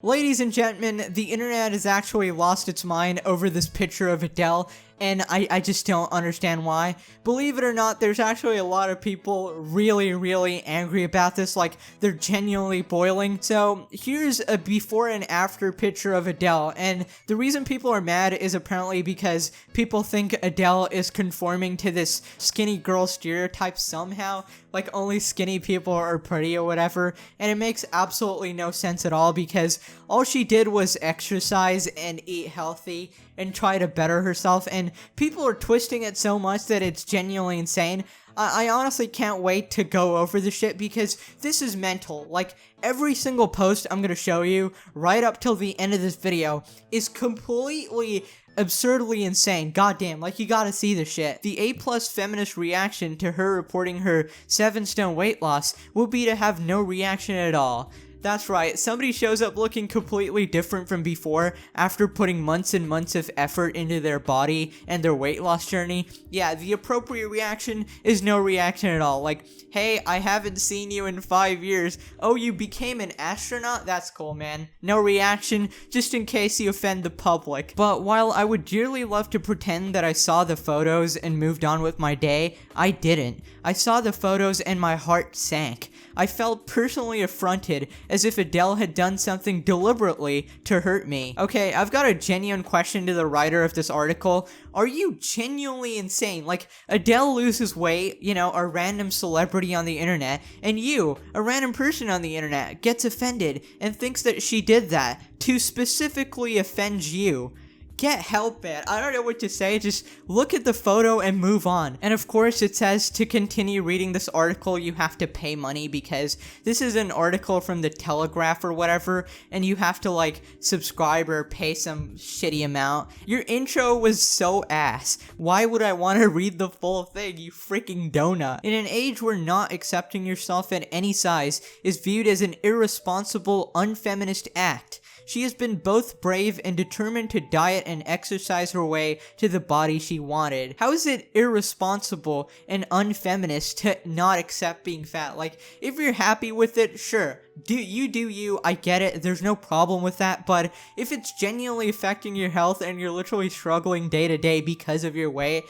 Ladies and gentlemen, the internet has actually lost its mind over this picture of Adele, and I just don't understand why. Believe it or not, there's actually a lot of people really angry about this, like, they're genuinely boiling. So, here's a before and after picture of Adele, and the reason people are mad is apparently because people think Adele is conforming to this skinny girl stereotype somehow, like only skinny people are pretty or whatever, and it makes absolutely no sense at all because all she did was exercise and eat healthy and try to better herself, and people are twisting it so much that it's genuinely insane. I honestly can't wait to go over the shit because this is mental. Like, every single post I'm gonna show you right up till the end of this video is completely absurdly insane. Goddamn, like, you gotta see this shit. The A+ feminist reaction to her reporting her 7-stone weight loss will be to have no reaction at all. That's right, somebody shows up looking completely different from before after putting months and months of effort into their body and their weight loss journey. Yeah, the appropriate reaction is no reaction at all. Like, hey, I haven't seen you in 5 years. Oh, you became an astronaut? That's cool, man. No reaction, just in case you offend the public. But while I would dearly love to pretend that I saw the photos and moved on with my day, I didn't. I saw the photos and my heart sank. I felt personally affronted, as if Adele had done something deliberately to hurt me. Okay, I've got a genuine question to the writer of this article. Are you genuinely insane? Like, Adele loses weight, you know, a random celebrity on the internet, and you, a random person on the internet, gets offended and thinks that she did that to specifically offend you. Get help, man. I don't know what to say, just look at the photo and move on. And of course it says to continue reading this article you have to pay money because this is an article from the Telegraph or whatever, and you have to like subscribe or pay some shitty amount. Your intro was so ass. Why would I want to read the full thing, you freaking donut? In an age where not accepting yourself at any size is viewed as an irresponsible, unfeminist act, she has been both brave and determined to diet and exercise her way to the body she wanted. How is it irresponsible and unfeminist to not accept being fat? Like, if you're happy with it, sure. Do you, I get it, there's no problem with that, but if it's genuinely affecting your health and you're literally struggling day to day because of your weight,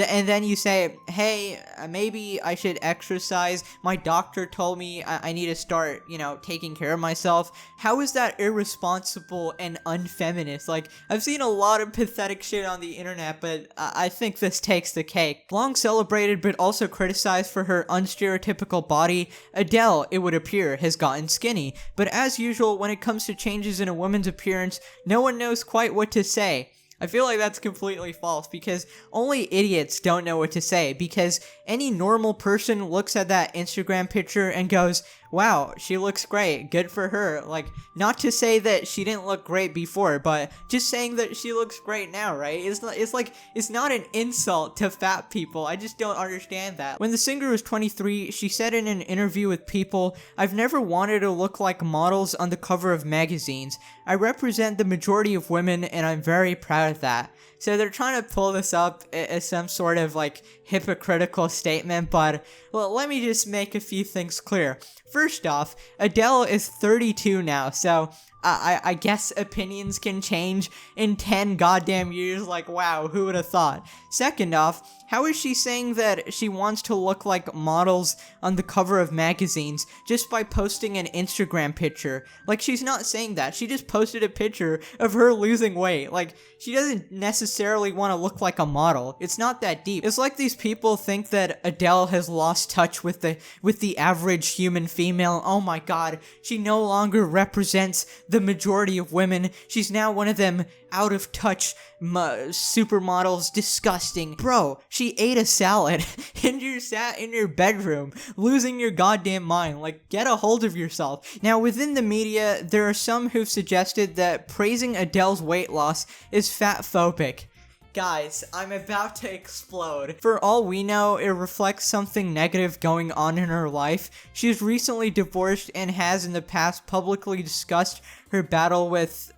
and then you say, hey, maybe I should exercise, my doctor told me I need to start, you know, taking care of myself. How is that irresponsible and unfeminist? Like, I've seen a lot of pathetic shit on the internet, but I think this takes the cake. Long celebrated but also criticized for her unstereotypical body, Adele, it would appear, has gotten skinny. But as usual, when it comes to changes in a woman's appearance, no one knows quite what to say. I feel like that's completely false because only idiots don't know what to say, because any normal person looks at that Instagram picture and goes, wow, she looks great, good for her. Like, not to say that she didn't look great before, but just saying that she looks great now, right? It's not an insult to fat people. I just don't understand that. When the singer was 23, she said in an interview with People, I've never wanted to look like models on the cover of magazines. I represent the majority of women and I'm very proud of that. So they're trying to pull this up as some sort of like hypocritical statement, but well, let me just make a few things clear. First off, Adele is 32 now, so I guess opinions can change in 10 goddamn years, like wow, who would have thought? Second off, how is she saying that she wants to look like models on the cover of magazines just by posting an Instagram picture? Like, she's not saying that, she just posted a picture of her losing weight. Like, she doesn't necessarily want to look like a model. It's not that deep. It's like these people think that Adele has lost touch with the average human female. Oh my god, she no longer represents the majority of women. She's now one of them out of touch supermodels. Disgusting. Bro, she ate a salad and you sat in your bedroom losing your goddamn mind. Like, get a hold of yourself. Now, within the media, there are some who've suggested that praising Adele's weight loss is fatphobic. Guys, I'm about to explode. For all we know, it reflects something negative going on in her life. She's recently divorced and has in the past publicly discussed her battle with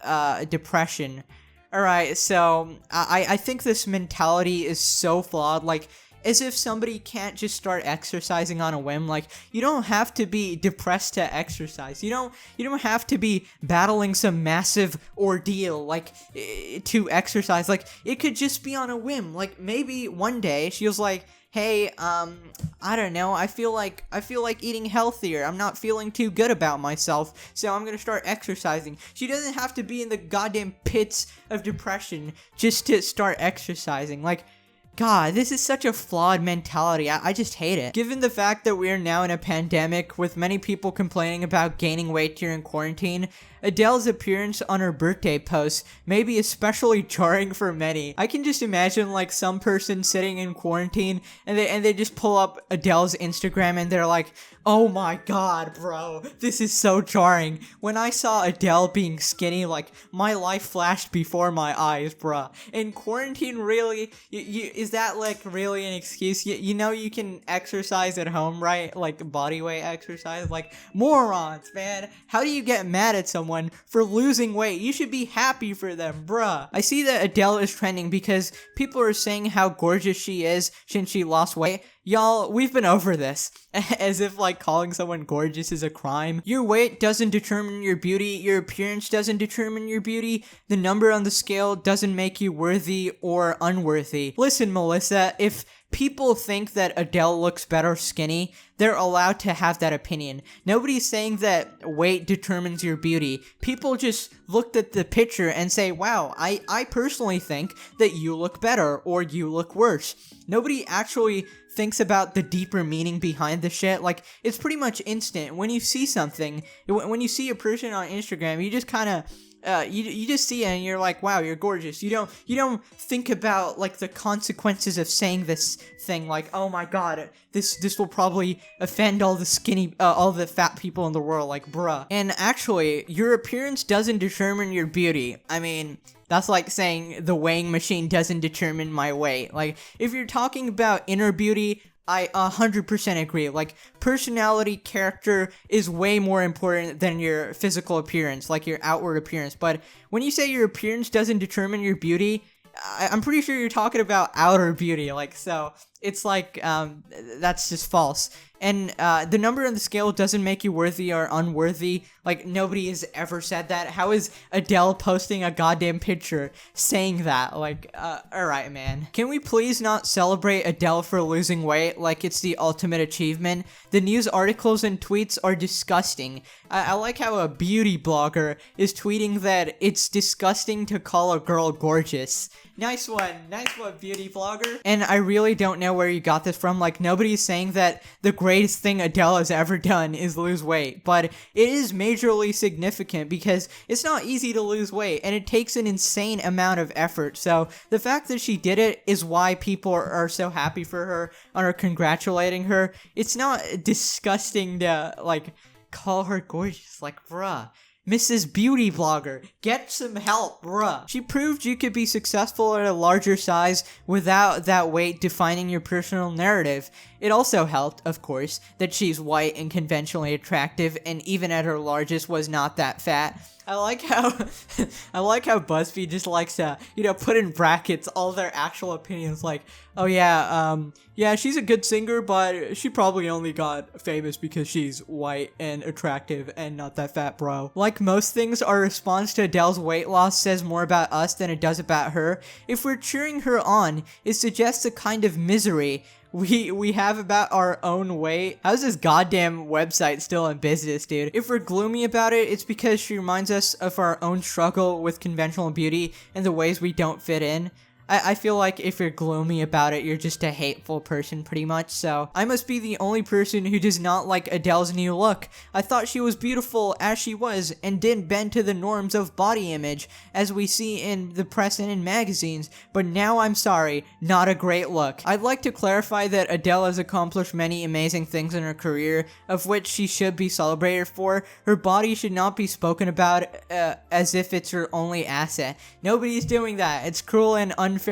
depression. Alright, so I think this mentality is so flawed. Like, as if somebody can't just start exercising on a whim. Like, you don't have to be depressed to exercise. You don't have to be battling some massive ordeal, like, to exercise. Like, it could just be on a whim. Like, maybe one day she was like, hey, I don't know, I feel like eating healthier. I'm not feeling too good about myself, so I'm gonna start exercising. She doesn't have to be in the goddamn pits of depression just to start exercising. Like, God, this is such a flawed mentality. I just hate it. Given the fact that we are now in a pandemic with many people complaining about gaining weight during quarantine, Adele's appearance on her birthday post may be especially jarring for many. I can just imagine like some person sitting in quarantine and they just pull up Adele's Instagram and they're like, oh my god, bro, this is so jarring. When I saw Adele being skinny, like, my life flashed before my eyes, bruh. In quarantine, really? Is that, like, really an excuse? You know you can exercise at home, right? Like, bodyweight exercise? Like, morons, man. How do you get mad at someone for losing weight? You should be happy for them, bruh. I see that Adele is trending because people are saying how gorgeous she is since she lost weight. Y'all, we've been over this. As if, like, calling someone gorgeous is a crime. Your weight doesn't determine your beauty. Your appearance doesn't determine your beauty. The number on the scale doesn't make you worthy or unworthy. Listen, Melissa, if people think that Adele looks better skinny, they're allowed to have that opinion. Nobody's saying that weight determines your beauty. People just looked at the picture and say, wow, I personally think that you look better or you look worse. Nobody actually thinks about the deeper meaning behind the shit. Like, it's pretty much instant. When you see something, when you see a person on Instagram, you just kind of you just see it and you're like, wow, you're gorgeous. You don't think about, like, the consequences of saying this thing, like, oh my god, this will probably offend all the fat people in the world, like, bruh. And actually, your appearance doesn't determine your beauty. I mean, that's like saying the weighing machine doesn't determine my weight. Like, if you're talking about inner beauty, I 100% agree. Like, personality, character is way more important than your physical appearance, like your outward appearance. But when you say your appearance doesn't determine your beauty, I'm pretty sure you're talking about outer beauty. Like, so it's like, that's just false. And the number on the scale doesn't make you worthy or unworthy. Like, nobody has ever said that. How is Adele posting a goddamn picture saying that? Like, alright, man. Can we please not celebrate Adele for losing weight like it's the ultimate achievement? The news articles and tweets are disgusting. I like how a beauty blogger is tweeting that it's disgusting to call a girl gorgeous. Nice one, beauty blogger. And I really don't know where you got this from. Like, nobody's saying that the greatest thing Adele has ever done is lose weight, but it is majorly significant because it's not easy to lose weight and it takes an insane amount of effort. So the fact that she did it is why people are so happy for her and are congratulating her. It's not disgusting to, like, call her gorgeous. Like, bruh. Mrs. Beauty Blogger, get some help, bruh. She proved you could be successful at a larger size without that weight defining your personal narrative. It also helped, of course, that she's white and conventionally attractive, and even at her largest was not that fat. I like how BuzzFeed just likes to, put in brackets all their actual opinions, like, oh yeah, she's a good singer, but she probably only got famous because she's white and attractive and not that fat, bro. Like most things, our response to Adele's weight loss says more about us than it does about her. If we're cheering her on, it suggests a kind of misery we have about our own weight. How's this goddamn website still in business, dude? If we're gloomy about it, it's because she reminds us of our own struggle with conventional beauty and the ways we don't fit in. I feel like if you're gloomy about it, you're just a hateful person, pretty much, so I must be the only person who does not like Adele's new look. I thought she was beautiful as she was, and didn't bend to the norms of body image, as we see in the press and in magazines, but now I'm sorry, not a great look. I'd like to clarify that Adele has accomplished many amazing things in her career, of which she should be celebrated for. Her body should not be spoken about as if it's her only asset. Nobody's doing that. It's cruel and unfair.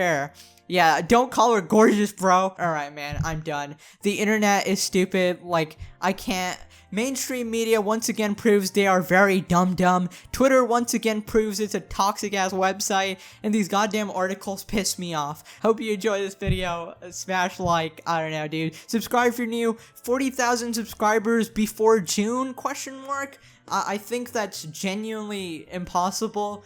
Yeah, don't call her gorgeous, bro. Alright, man, I'm done. The internet is stupid. Like, I can't Mainstream media once again proves they are very dumb. Twitter once again proves it's a toxic ass website, and these goddamn articles piss me off. Hope you enjoy this video. Smash like, I don't know, dude. Subscribe if you're new. 40,000 subscribers before June? Question mark. I think that's genuinely impossible.